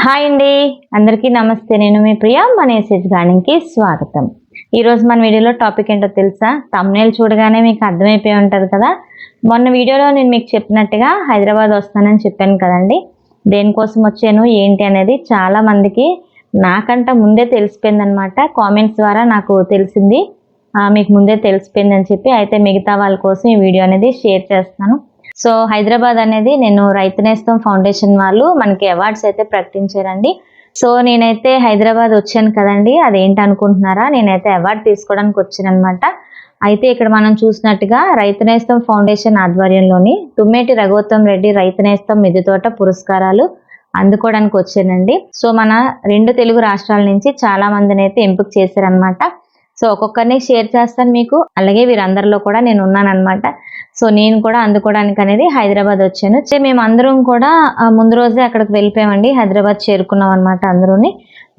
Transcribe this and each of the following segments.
Hi అండి, అందరికీ నమస్తే. నేను మీ ప్రియ. మన ఎస్ఎస్ గార్డెన్కి స్వాగతం. ఈరోజు మన వీడియోలో టాపిక్ ఏంటో తెలుసా? థంబ్నెయిల్ చూడగానే మీకు అర్థమైపోయి ఉంటుంది కదా. మొన్న వీడియోలో నేను మీకు చెప్పినట్టుగా హైదరాబాద్ వస్తానని చెప్పాను కదండి. దేనికోసం వచ్చాను ఏంటి అనేది చాలా మందికి నాకంట ముందే తెలిసిపోయిందనమాట. కామెంట్స్ ద్వారా నాకు తెలిసింది, మీకు ముందే తెలిసిపోయిందని చెప్పి. అయితే మిగతా వాళ్ళ కోసం ఈ వీడియో అనేది షేర్ చేస్తున్నాను. సో హైదరాబాద్ అనేది నేను రైతు నేస్తం ఫౌండేషన్ వాళ్ళు మనకి అవార్డ్స్ అయితే ప్రకటించారండి. సో నేనైతే హైదరాబాద్ వచ్చాను కదండి, అదేంటి అనుకుంటున్నారా? నేనైతే అవార్డు తీసుకోవడానికి వచ్చాను అనమాట. అయితే ఇక్కడ మనం చూసినట్టుగా రైతు నేస్తం ఫౌండేషన్ ఆధ్వర్యంలోని తుమ్మేటి రఘుత్తం రెడ్డి రైతు నేస్తం మిద్దె తోట పురస్కారాలు అందుకోవడానికి వచ్చానండి. సో మన 2 తెలుగు రాష్ట్రాల నుంచి చాలా మందిని అయితే ఎంపిక చేశారనమాట. సో ఒక్కొక్కరిని షేర్ చేస్తాను మీకు. అలాగే వీరందరిలో కూడా నేను ఉన్నానమాట. సో నేను కూడా అందుకోవడానికి అనేది హైదరాబాద్ వచ్చాను. మేము అందరం కూడా ముందు రోజే అక్కడికి వెళ్ళిపోయామండి. హైదరాబాద్ చేరుకున్నాం అనమాట అందరూని.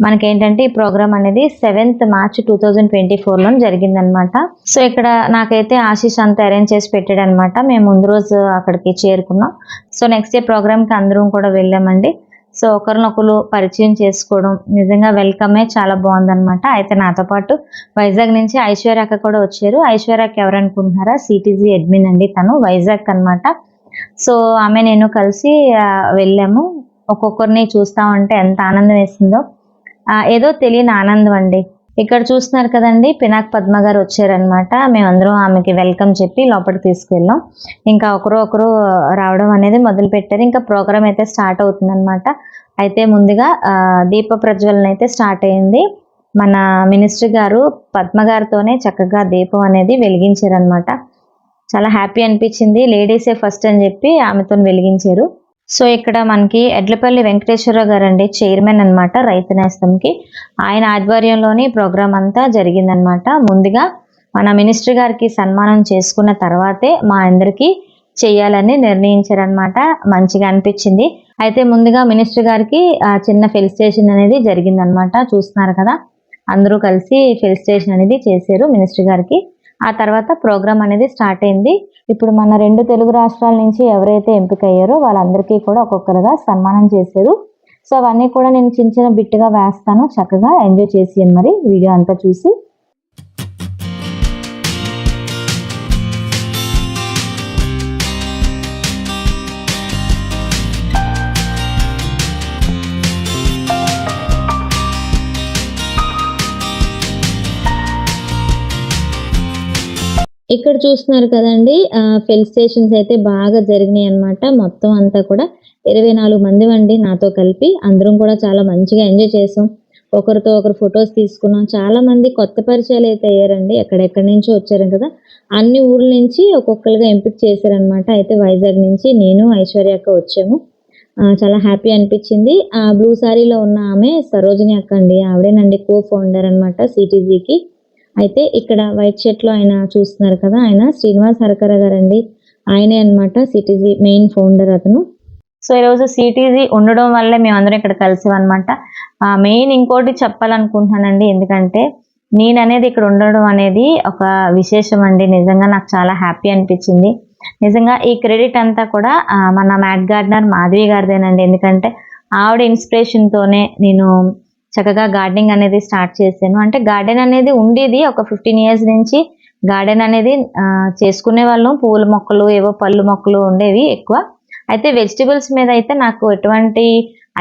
మనకేంటంటే ఈ ప్రోగ్రామ్ అనేది 7th March 2024లో జరిగిందనమాట. సో ఇక్కడ నాకైతే ఆశీష్ అంతా అరేంజ్ చేసి పెట్టాడు అనమాట. మేము ముందు రోజు అక్కడికి చేరుకున్నాం. సో నెక్స్ట్ డే ప్రోగ్రామ్కి అందరం కూడా వెళ్ళామండి. సో ఒకరినొకరు పరిచయం చేసుకోవడం నిజంగా వెల్కమే చాలా బాగుందనమాట. అయితే నాతో పాటు వైజాగ్ నుంచి ఐశ్వర్య అక్క కూడా వచ్చారు. ఐశ్వర్యకి ఎవరనుకుంటున్నారా? సిటీజీ అడ్మిన్ అండి, తను వైజాగ్ అనమాట. సో ఆమె నేను కలిసి వెళ్ళాము. ఒక్కొక్కరిని చూస్తా ఉంటే ఎంత ఆనందం వేసిందో, ఏదో తెలియని ఆనందం అండి. ఇక్కడ చూస్తున్నారు కదండి, పినాక్ పద్మ గారు వచ్చారనమాట. మేమందరం ఆమెకి వెల్కమ్ చెప్పి లోపలికి తీసుకెళ్ళాం. ఇంకా ఒకరు రావడం అనేది మొదలు పెట్టారు. ఇంకా ప్రోగ్రామ్ అయితే స్టార్ట్ అవుతుందన్నమాట. అయితే ముందుగా దీప ప్రజ్వలన అయితే స్టార్ట్ అయింది. మన మినిస్టర్ గారు పద్మ గారితోనే చక్కగా దీపం అనేది వెలిగించారనమాట. చాలా హ్యాపీ అనిపించింది. లేడీసే ఫస్ట్ అని చెప్పి ఆమెతో వెలిగించారు. సో ఇక్కడ మనకి ఎడ్లపల్లి వెంకటేశ్వరరావు గారు అండి, చైర్మన్ అనమాట రైతు నేస్తంకి. ఆయన ఆధ్వర్యంలోని ప్రోగ్రామ్ అంతా జరిగిందనమాట. ముందుగా మన మినిస్టర్ గారికి సన్మానం చేసుకున్న తర్వాతే మా అందరికీ చేయాలని నిర్ణయించారనమాట. మంచిగా అనిపించింది. అయితే ముందుగా మినిస్టర్ గారికి చిన్న ఫెలిసిటేషన్ అనేది జరిగిందనమాట. చూస్తున్నారు కదా, అందరూ కలిసి ఫెలిసిటేషన్ అనేది చేశారు మినిస్టర్ గారికి. ఆ తర్వాత ప్రోగ్రామ్ అనేది స్టార్ట్ అయింది. ఇప్పుడు మన 2 తెలుగు రాష్ట్రాల నుంచి ఎవరైతే ఎంపిక అయ్యారో వాళ్ళందరికీ కూడా ఒక్కొక్కరుగా సన్మానం చేశారు. సో అవన్నీ కూడా నేను చిన్న బిట్టుగా వేస్తాను. చక్కగా ఎంజాయ్ చేసి మరి వీడియో అంతా చూసి. ఇక్కడ చూస్తున్నారు కదండి, ఫెలిసిటేషన్స్ అయితే బాగా జరిగినాయి అనమాట. మొత్తం అంతా కూడా 24 మంది అండి నాతో కలిపి. అందరం కూడా చాలా మంచిగా ఎంజాయ్ చేసాం. ఒకరితో ఒకరు ఫొటోస్ తీసుకున్నాం. చాలా మంది కొత్త పరిచయాలు అయితే అయ్యారండి. ఎక్కడెక్కడి నుంచో వచ్చారు కదా, అన్ని ఊర్ల నుంచి ఒక్కొక్కరుగా ఎంపిక చేశారనమాట. అయితే వైజాగ్ నుంచి నేను ఐశ్వర్య అక్క వచ్చాము. చాలా హ్యాపీ అనిపించింది. బ్లూ శారీలో ఉన్న ఆమె సరోజిని అక్క అండి, ఆవిడేనండి కో ఫౌండర్ అనమాట సిటీజీకి. అయితే ఇక్కడ వైట్ షర్ట్లో ఆయన చూస్తున్నారు కదా, ఆయన శ్రీనివాస్ హరకర గారండి. ఆయనే అనమాట సిటీజీ మెయిన్ ఫౌండర్ అతను. సో ఈరోజు సిటీజీ ఉండడం వల్లే మేమందరం ఇక్కడ కలిసామన్నమాట. మెయిన్ ఇంకోటి చెప్పాలనుకుంటున్నానండి, ఎందుకంటే నేను అనేది ఇక్కడ ఉండడం అనేది ఒక విశేషం అండి. నిజంగా నాకు చాలా హ్యాపీ అనిపించింది. నిజంగా ఈ క్రెడిట్ అంతా కూడా మన మ్యాట్ గార్డెనర్ మాధవి గారిదేనండి. ఎందుకంటే ఆవిడ ఇన్స్పిరేషన్తోనే నేను చక్కగా గార్డెనింగ్ అనేది స్టార్ట్ చేశాను. అంటే గార్డెన్ అనేది ఉండేది ఒక 15 years నుంచి. గార్డెన్ అనేది చేసుకునే వాళ్ళం. పూల మొక్కలు, ఏవో పళ్ళు మొక్కలు ఉండేవి ఎక్కువ. అయితే వెజిటబుల్స్ మీద అయితే నాకు ఎటువంటి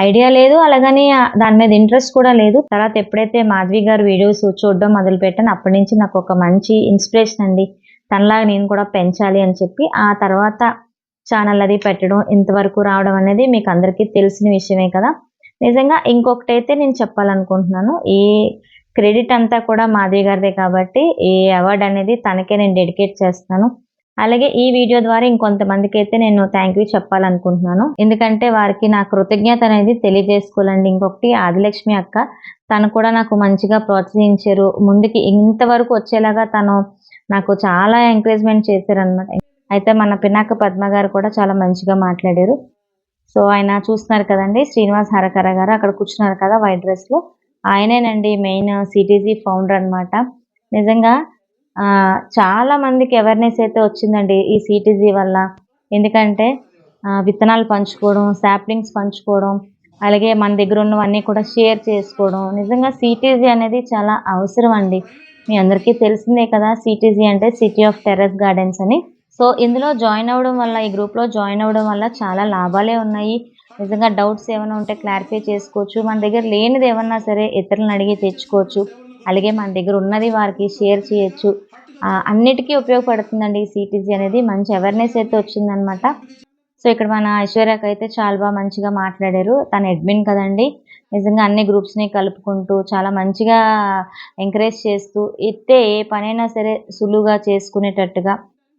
ఐడియా లేదు, అలాగని దాని మీద ఇంట్రెస్ట్ కూడా లేదు. తర్వాత ఎప్పుడైతే మాధవి గారు వీడియోస్ చూడడం మొదలు పెట్టాను, అప్పటి నుంచి నాకు ఒక మంచి ఇన్స్పిరేషన్ అండి. తనలాగా నేను కూడా పెంచాలి అని చెప్పి ఆ తర్వాత ఛానల్ అది పెట్టడం, ఇంతవరకు రావడం అనేది మీకు అందరికీ తెలిసిన విషయమే కదా. నిజంగా ఇంకొకటైతే నేను చెప్పాలనుకుంటున్నాను, ఈ క్రెడిట్ అంతా కూడా మాధవి గారిదే కాబట్టి ఈ అవార్డు అనేది తనకే నేను డెడికేట్ చేస్తాను. అలాగే ఈ వీడియో ద్వారా ఇంకొంతమందికి అయితే నేను థ్యాంక్ యూ చెప్పాలనుకుంటున్నాను. ఎందుకంటే వారికి నా కృతజ్ఞత అనేది తెలియజేసుకోవాలండి. ఇంకొకటి ఆదిలక్ష్మి అక్క, తను కూడా నాకు మంచిగా ప్రోత్సహించారు. ముందుకి ఇంతవరకు వచ్చేలాగా తను నాకు చాలా ఎంకరేజ్మెంట్ చేశారనమాట. అయితే మన పినాక పద్మ గారు కూడా చాలా మంచిగా మాట్లాడారు. సో ఆయన చూస్తున్నారు కదండి, శ్రీనివాస్ హరకర గారు అక్కడ కూర్చున్నారు కదా వైట్ డ్రెస్లో, ఆయనేనండి మెయిన్ సిటీజీ ఫౌండర్ అనమాట. నిజంగా చాలా మందికి అవేర్నెస్ అయితే వచ్చిందండి ఈ సిటీజీ వల్ల. ఎందుకంటే విత్తనాలు పంచుకోవడం, సాప్లింగ్స్ పంచుకోవడం, అలాగే మన దగ్గర ఉన్నవన్నీ కూడా షేర్ చేసుకోవడం. నిజంగా సిటీజీ అనేది చాలా అవసరం అండి. మీ అందరికీ తెలిసిందే కదా! సిటీజీ అంటే సిటీ ఆఫ్ టెర్రస్ గార్డెన్స్ అని. సో, ఇందులో జాయిన్ అవ్వడం వల్ల, ఈ గ్రూప్‌లో జాయిన్ అవ్వడం వల్ల చాలా లాభాలే ఉన్నాయి. నిజంగా డౌట్స్ ఏమైనా ఉంటే క్లారిఫై చేసుకోవచ్చు. మన దగ్గర లేనిది ఏమన్నా సరే ఇతరులని అడిగి తెచ్చుకోవచ్చు. అలాగే మన దగ్గర ఉన్నది వారికి షేర్ చేయొచ్చు. అన్నిటికీ ఉపయోగపడుతుందండి ఈ సిటీజీ అనేది. మంచి అవేర్‌నెస్ అయితే వచ్చిందనమాట. సో, ఇక్కడ మన ఐశ్వర్యకైతే చాలా మంచిగా మాట్లాడారు. తను అడ్మిన్ కదండీ! నిజంగా అన్ని గ్రూప్స్‌ని కలుపుకుంటూ చాలా మంచిగా ఎంకరేజ్ చేస్తూ, ఇట్టే ఏ పనైనా సరే సులువుగా చేసుకునేటట్టుగా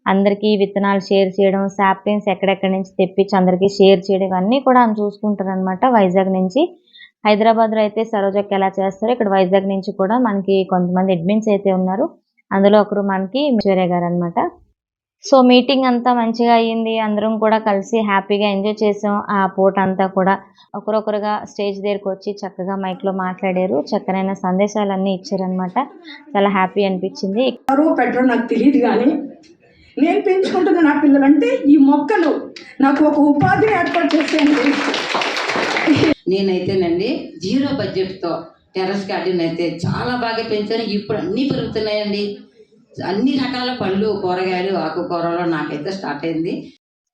అందరికీ విత్తనాలు షేర్ చేయడం, సాప్లింగ్స్ ఎక్కడెక్కడి నుంచి తెప్పించి అందరికీ షేర్ చేయడం ఇవన్నీ కూడా ఆమె చూసుకుంటారనమాట వైజాగ్ నుంచి. హైదరాబాద్‌లో అయితే సరోజక్క ఎలా చేస్తారో ఇక్కడ వైజాగ్ నుంచి కూడా మనకి కొంతమంది అడ్మిన్స్ అయితే ఉన్నారు. అందులో ఒకరు మనకి ఐశ్వర్య గారనమాట. సో, మీటింగ్ అంతా మంచిగా అయింది. అందరం కూడా కలిసి హ్యాపీగా ఎంజాయ్ చేసాం. ఆ పూటంతా కూడా ఒకరొకరుగా స్టేజ్ దగ్గరకొచ్చి చక్కగా మైక్‌లో మాట్లాడారు. చక్కనైన సందేశాలన్నీ ఇచ్చారనమాట. చాలా హ్యాపీ అనిపించింది. ఎవరో పెట్టరో నాకు తెలియదు కానీ నేను పెంచుకుంటున్న నా పిల్లలంటే ఈ మొక్కలు నాకు ఒక ఉపాధిని ఏర్పాటు చేసేయండి. నేనైతేనండి 0 బడ్జెట్తో టెర్రస్ గార్డెన్ అయితే చాలా బాగా పెంచాను. ఇప్పుడు అన్నీ పెరుగుతున్నాయండి. అన్ని రకాల పళ్ళు, కూరగాయలు, ఆకుకూరలు నాకైతే స్టార్ట్ అయింది.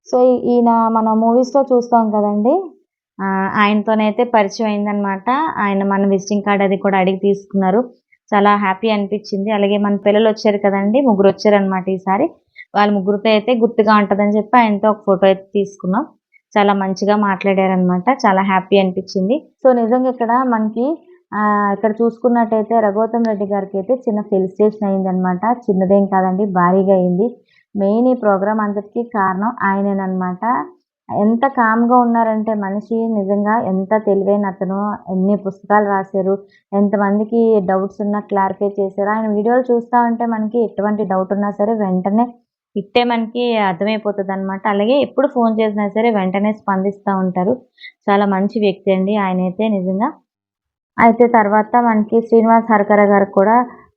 సో, ఈయన మన మూవీస్‌లో చూస్తాం కదండీ! ఆయనతోనైతే పరిచయం అయిందనమాట. ఆయన మన విజిటింగ్ కార్డ్ అది కూడా అడిగి తీసుకున్నారు. చాలా హ్యాపీ అనిపించింది. అలాగే మన పిల్లలొచ్చారు కదండీ! ముగ్గురొచ్చారనమాట ఈసారి. వాళ్ళ ముగ్గురితో అయితే గుర్తుగా ఉంటదని చెప్పి ఆయనతో ఒక ఫోటో అయితే తీసుకున్నాం. చాలా మంచిగా మాట్లాడారనమాట. చాలా హ్యాపీ అనిపించింది. సో, నిజంగా ఇక్కడ మనకి ఇక్కడ చూసుకున్నట్టయితే రఘువతం రెడ్డి గారికైతే చిన్న ఫెలిసిటేషన్ అయిందనమాట. చిన్నదేం కాదండి, భారీగా అయింది. మెయిన్ ఈ ప్రోగ్రామ్ అంతటికి కారణం ఆయనేననమాట. ఎంత కామ్‌గా ఉన్నారంటే మనిషి నిజంగా ఎంత తెలివైన అతను. ఎన్ని పుస్తకాలు రాశారు. ఎంతమందికి డౌట్స్ ఉన్నా క్లారిఫై చేశారు. ఆయన వీడియోలు చూస్తా ఉంటే మనకి ఎటువంటి డౌట్ ఉన్నా సరే వెంటనే ఇట్టే మనకి అర్థమైపోతదనమాట. అలాగే ఎప్పుడు ఫోన్ చేసినా సరే వెంటనే స్పందిస్తా ఉంటారు. చాలా మంచి వ్యక్తి అండి ఆయనైతే నిజంగా. అయితే తర్వాత మనకి శ్రీనివాస్ హరకర గారికి కూడా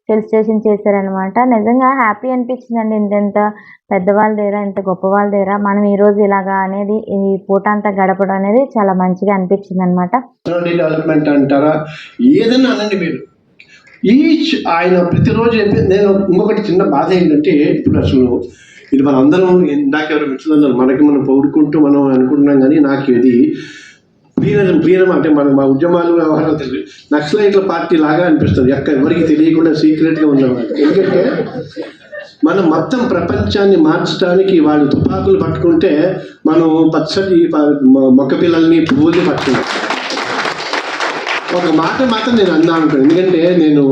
ఫెలిసిటేషన్ చేశారనమాట. నిజంగా హ్యాపీ అనిపించిందండి. ఇంత పెద్దవాళ్ళ దగ్గర, ఇంత గొప్పవాళ్ళ దగ్గర మనం ఈరోజు ఇలాగా అనేది ఈ పూట అంతా గడపడం అనేది చాలా మంచిగా అనిపించిందనమాట. డెవలప్మెంట్ అంటారా, ఏదైనా అనండి మీరు. ఈచ్ ఆయన ప్రతిరోజు నేను ఇంకొకటి చిన్న బాధ ఏంటంటే, ఇప్పుడు అసలు ఇది మన అందరం ఇందాక ఎవరు మిచ్చిందన్నారు, మనకి మనం పొగుడుకుంటూ మనం అనుకుంటున్నాం, కానీ నాకు ఇది ప్రియరం అంటే మా ఉద్యమాలు వ్యవహారాలు తెలియదు. నక్సలైట్ల పార్టీ లాగా అనిపిస్తుంది. ఎవరికి తెలియకుండా సీక్రెట్గా ఉన్నవాళ్ళు. ఎందుకంటే మనం మొత్తం ప్రపంచాన్ని మార్చడానికి వాళ్ళు తుపాకులు పట్టుకుంటే మనం పచ్చడి మొక్క పిల్లల్ని పువ్వుల్ని పట్టుకున్నాం. ఒక మాట మాత్రం నేను అన్నా అనుకోను, ఎందుకంటే నేను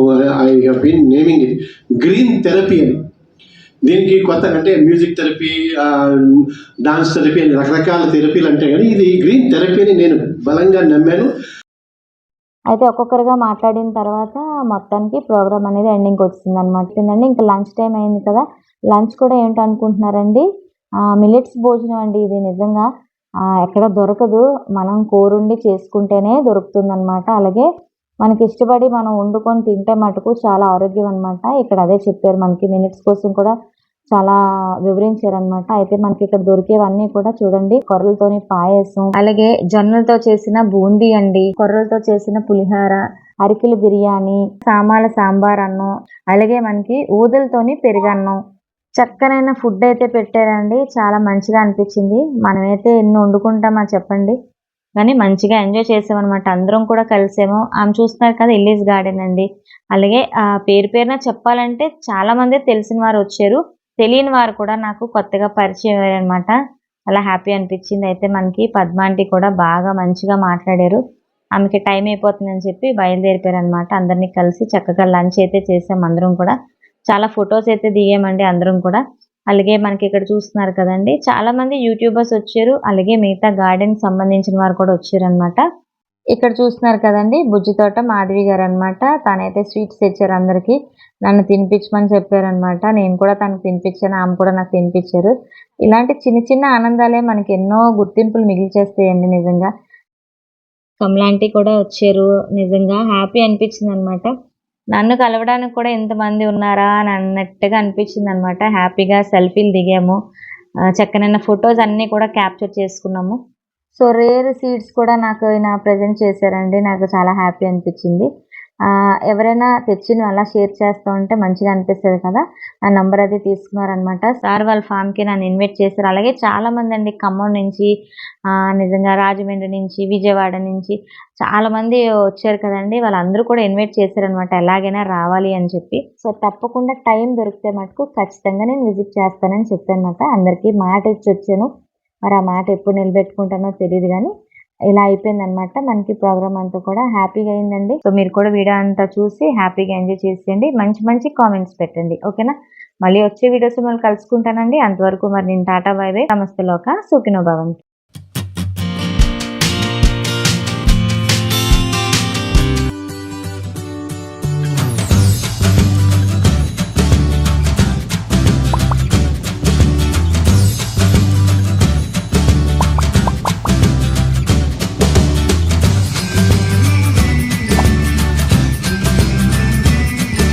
I have been naming it green therapy అని. దీనికి కొత్త అంటే మ్యూజిక్ థెరపీ, డాన్స్ థెరపీ అని రకరకాల థెరపీలు అంటే, కానీ ఇది గ్రీన్ థెరపీ అని నేను బలంగా నమ్మాను. అయితే ఒక్కొక్కరుగా మాట్లాడిన తర్వాత మొత్తానికి ప్రోగ్రామ్ అనేది ఎండింగ్కి వచ్చిందనమాట. ఇంకా లంచ్ టైం అయింది కదా. లంచ్ కూడా ఏంటనుకుంటున్నారండి, మిల్లెట్స్ భోజనం అండి ఇది. నిజంగా ఎక్కడ దొరకదు. మనం కూరుండి చేసుకుంటేనే దొరుకుతుందనమాట. అలాగే మనకి ఇష్టపడి మనం వండుకొని తింటే మటుకు చాలా ఆరోగ్యం అనమాట. ఇక్కడ అదే చెప్పారు మనకి. మిల్లెట్స్ కోసం కూడా చాలా వివరించారనమాట. అయితే మనకి ఇక్కడ దొరికేవన్నీ కూడా చూడండి, కొర్రలతోని పాయసం, అలాగే జొన్నలతో చేసిన బూందీ అండి, కొర్రలతో చేసిన పులిహోర, అరికెలు బిర్యానీ, సామాల సాంబార్ అన్నం, అలాగే మనకి ఊదలతోని పెరుగన్నం, చక్కనైన ఫుడ్ అయితే పెట్టారండి. చాలా మంచిగా అనిపించింది. మనమైతే ఎన్ని వండుకుంటామా చెప్పండి, కానీ మంచిగా ఎంజాయ్ చేసామన్నమాట. అందరం కూడా కలిసాము. ఆమె చూస్తున్నారు కదా, ఎల్లీస్ గార్డెన్ అండి. అలాగే పేరు పేరున చెప్పాలంటే చాలా మంది తెలిసిన వారు వచ్చారు, తెలియని వారు కూడా నాకు కొత్తగా పరిచయం అయ్యారనమాట. అలా హ్యాపీ అనిపించింది. అయితే మనకి పద్మాంటి కూడా బాగా మంచిగా మాట్లాడారు. ఆమెకి టైం అయిపోతుందని చెప్పి బయలుదేరిపోయారనమాట. అందరినీ కలిసి చక్కగా లంచ్ అయితే చేసాం అందరం కూడా. చాలా ఫొటోస్ అయితే దిగామండి అందరం కూడా. అలాగే మనకి ఇక్కడ చూస్తున్నారు కదండి, చాలా మంది యూట్యూబర్స్ వచ్చారు. అలాగే మిగతా గార్డెన్ సంబంధించిన వారు కూడా వచ్చారనమాట. ఇక్కడ చూస్తున్నారు కదండి, బుజ్జి తోట మాధవి గారు అనమాట. తనైతే స్వీట్స్ తెచ్చారు అందరికీ. నన్ను తినిపించమని చెప్పారనమాట. నేను కూడా తనకు తినిపించాను, ఆమె కూడా నాకు తినిపించారు. ఇలాంటి చిన్న చిన్న ఆనందాలే మనకి ఎన్నో గుర్తింపులు మిగిల్చేస్తాయండి నిజంగా. కమలాంటి కూడా వచ్చారు. నిజంగా హ్యాపీ అనిపించింది అనమాట. నన్ను కలవడానికి కూడా ఇంతమంది ఉన్నారా అని అన్నట్టుగా అనిపించింది అనమాట. హ్యాపీగా సెల్ఫీలు దిగాము. చక్కనైన ఫొటోస్ అన్నీ కూడా క్యాప్చర్ చేసుకున్నాము. సో రేర్ సీడ్స్ కూడా నాకు ఆయన ప్రజెంట్ చేశారండి. నాకు చాలా హ్యాపీ అనిపించింది. ఎవరైనా తెచ్చిన అలా షేర్ చేస్తూ ఉంటే మంచిగా అనిపిస్తుంది కదా. నా నంబర్ అది తీసుకున్నారనమాట. సార్ వాళ్ళ ఫామ్కి నన్ను ఇన్వైట్ చేశారు. అలాగే చాలామంది అండి ఖమ్మం నుంచి, నిజంగా రాజమండ్రి నుంచి, విజయవాడ నుంచి చాలామంది వచ్చారు కదండి. వాళ్ళందరూ కూడా ఇన్వైట్ చేశారనమాట, ఎలాగైనా రావాలి అని చెప్పి. సో తప్పకుండా టైం దొరికితే మటుకు ఖచ్చితంగా నేను విజిట్ చేస్తానని చెప్పానమాట. అందరికీ మాట ఇచ్చి వచ్చాను. మరి ఆ మాట ఎప్పుడు నిలబెట్టుకుంటానో తెలియదు కానీ ఇలా అయిపోయిందనమాట. మనకి ప్రోగ్రామ్ అంతా కూడా హ్యాపీగా అయిందండి. సో మీరు కూడా వీడియో అంతా చూసి హ్యాపీగా ఎంజాయ్ చేసేయండి. మంచి మంచి కామెంట్స్ పెట్టండి, ఓకేనా. మళ్ళీ వచ్చే వీడియోస్ మళ్ళీ కలుసుకుంటానండి. అంతవరకు మరి నేను టాటా బై బై, నమస్తే లోక, సుఖినో భవంతు.